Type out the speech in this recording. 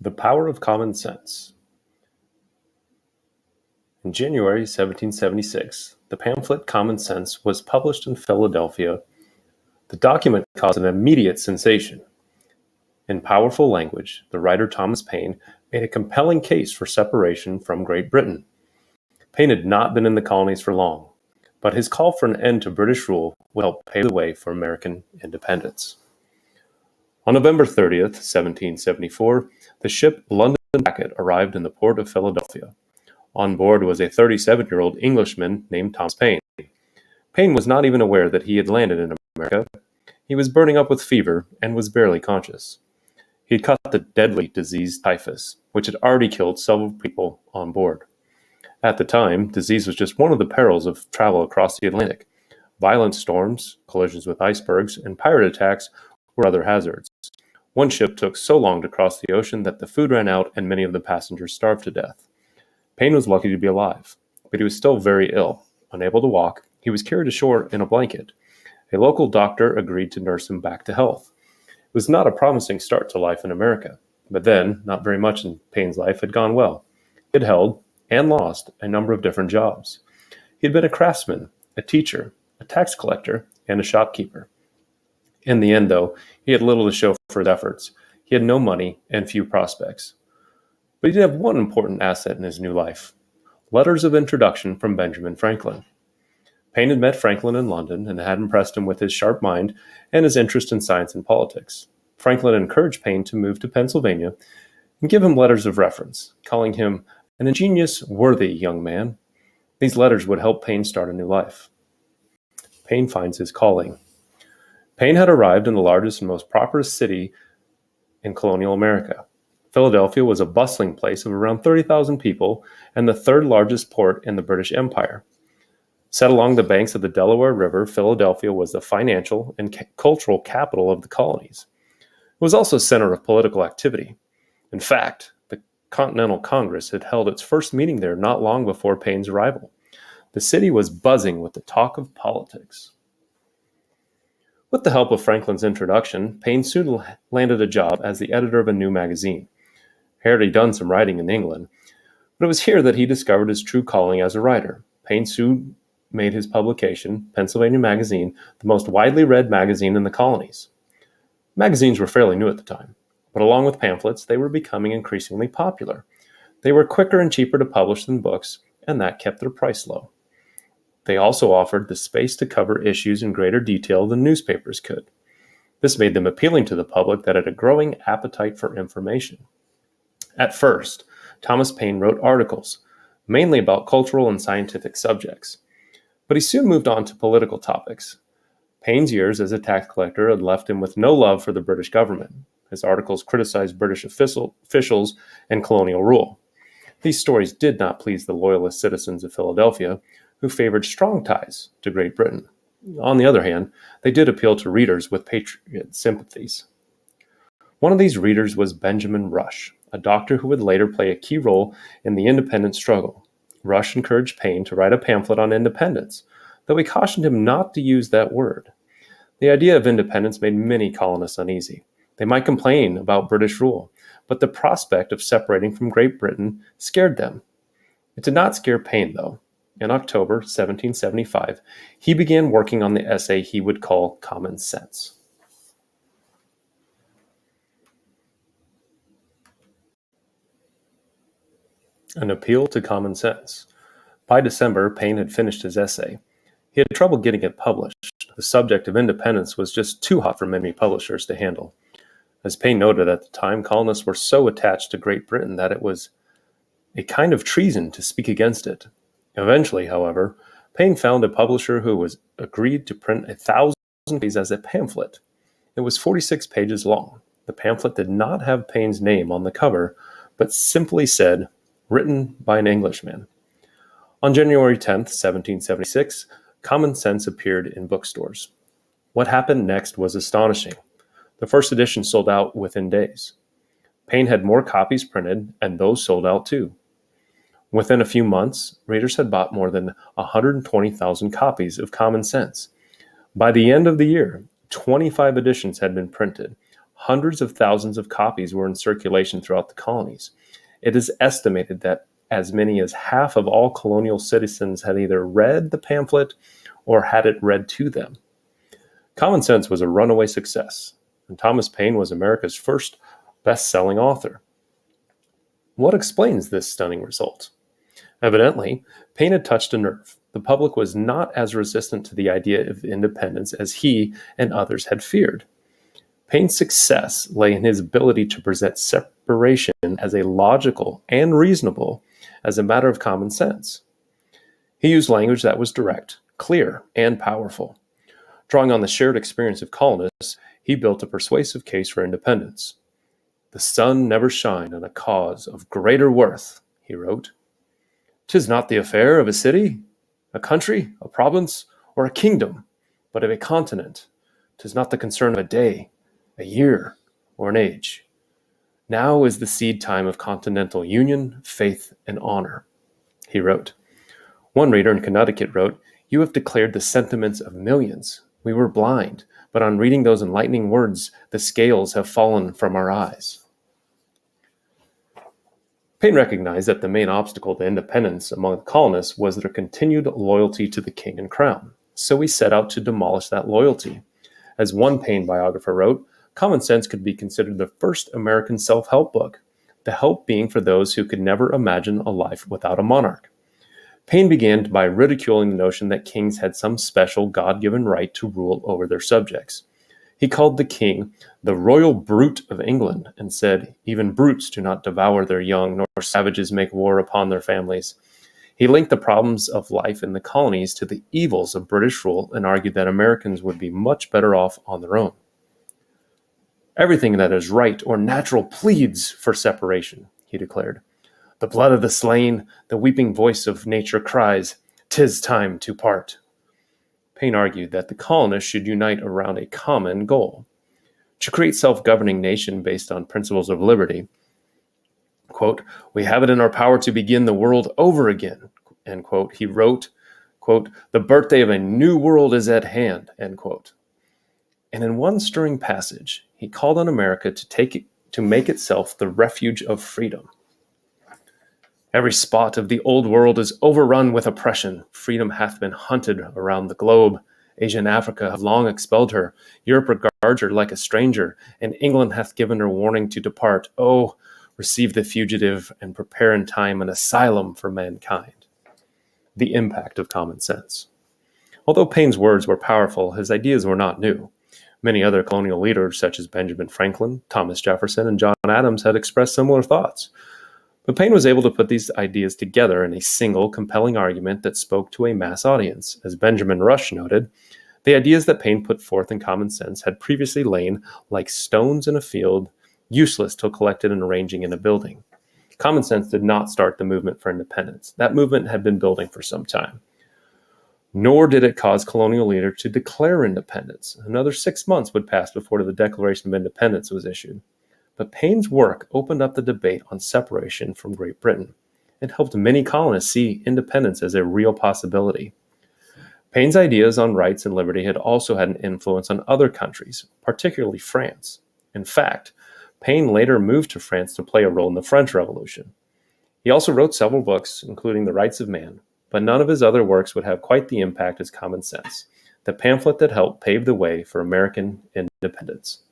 The Power of Common Sense. In January 1776, the pamphlet Common Sense was published in Philadelphia. The document caused an immediate sensation. In powerful language, the writer Thomas Paine made a compelling case for separation from Great Britain. Paine had not been in the colonies for long, but his call for an end to British rule would help pave the way for American independence. On November 30th, 1774, the ship London Packet arrived in the port of Philadelphia. On board was a 37-year-old Englishman named Thomas Paine. Paine was not even aware that he had landed in America. He was burning up with fever and was barely conscious. He had caught the deadly disease typhus, which had already killed several people on board. At the time, disease was just one of the perils of travel across the Atlantic. Violent storms, collisions with icebergs, and pirate attacks were other hazards. One ship took so long to cross the ocean that the food ran out and many of the passengers starved to death. Paine was lucky to be alive, but he was still very ill. Unable to walk, he was carried ashore in a blanket. A local doctor agreed to nurse him back to health. It was not a promising start to life in America, but then, not very much in Paine's life had gone well. He had held, and lost, a number of different jobs. He had been a craftsman, a teacher, a tax collector, and a shopkeeper. In the end, though, he had little to show for his efforts. He had no money and few prospects. But he did have one important asset in his new life: letters of introduction from Benjamin Franklin. Paine had met Franklin in London and had impressed him with his sharp mind and his interest in science and politics. Franklin encouraged Paine to move to Pennsylvania and give him letters of reference, calling him an ingenious, worthy young man. These letters would help Paine start a new life. Paine finds his calling. Paine had arrived in the largest and most prosperous city in colonial America. Philadelphia was a bustling place of around 30,000 people and the third largest port in the British Empire. Set along the banks of the Delaware River, Philadelphia was the financial and cultural capital of the colonies. It was also a center of political activity. In fact, the Continental Congress had held its first meeting there not long before Paine's arrival. The city was buzzing with the talk of politics. With the help of Franklin's introduction, Paine soon landed a job as the editor of a new magazine. He had already done some writing in England, but it was here that he discovered his true calling as a writer. Paine soon made his publication, Pennsylvania Magazine, the most widely read magazine in the colonies. Magazines were fairly new at the time, but along with pamphlets, they were becoming increasingly popular. They were quicker and cheaper to publish than books, and that kept their price low. They also offered the space to cover issues in greater detail than newspapers could. This made them appealing to the public that had a growing appetite for information. At first, Thomas Paine wrote articles, mainly about cultural and scientific subjects, but he soon moved on to political topics. Paine's years as a tax collector had left him with no love for the British government. His articles criticized British officials and colonial rule. These stories did not please the loyalist citizens of Philadelphia, who favored strong ties to Great Britain. On the other hand, they did appeal to readers with patriot sympathies. One of these readers was Benjamin Rush, a doctor who would later play a key role in the independence struggle. Rush encouraged Paine to write a pamphlet on independence, though he cautioned him not to use that word. The idea of independence made many colonists uneasy. They might complain about British rule, but the prospect of separating from Great Britain scared them. It did not scare Paine, though. In October 1775, he began working on the essay he would call Common Sense. An appeal to common sense. By December, Paine had finished his essay. He had trouble getting it published. The subject of independence was just too hot for many publishers to handle. As Paine noted at the time, colonists were so attached to Great Britain that it was a kind of treason to speak against it. Eventually, however, Paine found a publisher who was agreed to print 1,000 copies as a pamphlet. It was 46 pages long. The pamphlet did not have Paine's name on the cover, but simply said, "Written by an Englishman." On January 10, 1776, Common Sense appeared in bookstores. What happened next was astonishing. The first edition sold out within days. Paine had more copies printed, and those sold out too. Within a few months, readers had bought more than 120,000 copies of Common Sense. By the end of the year, 25 editions had been printed. Hundreds of thousands of copies were in circulation throughout the colonies. It is estimated that as many as half of all colonial citizens had either read the pamphlet or had it read to them. Common Sense was a runaway success, and Thomas Paine was America's first best-selling author. What explains this stunning result? Evidently, Paine had touched a nerve. The public was not as resistant to the idea of independence as he and others had feared. Paine's success lay in his ability to present separation as a logical and reasonable as a matter of common sense. He used language that was direct, clear, and powerful. Drawing on the shared experience of colonists, he built a persuasive case for independence. "The sun never shine on a cause of greater worth," he wrote. "'Tis not the affair of a city, a country, a province, or a kingdom, but of a continent. 'Tis not the concern of a day, a year, or an age. Now is the seed time of continental union, faith, and honor," he wrote. One reader in Connecticut wrote, "You have declared the sentiments of millions. We were blind, but on reading those enlightening words, the scales have fallen from our eyes." Paine recognized that the main obstacle to independence among the colonists was their continued loyalty to the king and crown, so he set out to demolish that loyalty. As one Paine biographer wrote, Common Sense could be considered the first American self-help book, the help being for those who could never imagine a life without a monarch. Paine began by ridiculing the notion that kings had some special God-given right to rule over their subjects. He called the king the royal brute of England and said, "Even brutes do not devour their young, nor savages make war upon their families." He linked the problems of life in the colonies to the evils of British rule and argued that Americans would be much better off on their own. "Everything that is right or natural pleads for separation," he declared. "The blood of the slain, the weeping voice of nature cries, 'tis time to part." Paine argued that the colonists should unite around a common goal, to create a self-governing nation based on principles of liberty. Quote, "We have it in our power to begin the world over again," end quote. He wrote, quote, "The birthday of a new world is at hand," end quote. And in one stirring passage, he called on America to make itself the refuge of freedom. "Every spot of the old world is overrun with oppression. Freedom hath been hunted around the globe. Asia and Africa have long expelled her. Europe regards her like a stranger, and England hath given her warning to depart. Oh, receive the fugitive and prepare in time an asylum for mankind." The impact of Common Sense. Although Paine's words were powerful, his ideas were not new. Many other colonial leaders, such as Benjamin Franklin, Thomas Jefferson, and John Adams, had expressed similar thoughts. But Paine was able to put these ideas together in a single, compelling argument that spoke to a mass audience. As Benjamin Rush noted, the ideas that Paine put forth in Common Sense had previously lain like stones in a field, useless till collected and arranging in a building. Common Sense did not start the movement for independence. That movement had been building for some time. Nor did it cause colonial leaders to declare independence. Another 6 months would pass before the Declaration of Independence was issued. But Paine's work opened up the debate on separation from Great Britain. It helped many colonists see independence as a real possibility. Paine's ideas on rights and liberty had also had an influence on other countries, particularly France. In fact, Paine later moved to France to play a role in the French Revolution. He also wrote several books, including The Rights of Man, but none of his other works would have quite the impact as Common Sense, the pamphlet that helped pave the way for American independence.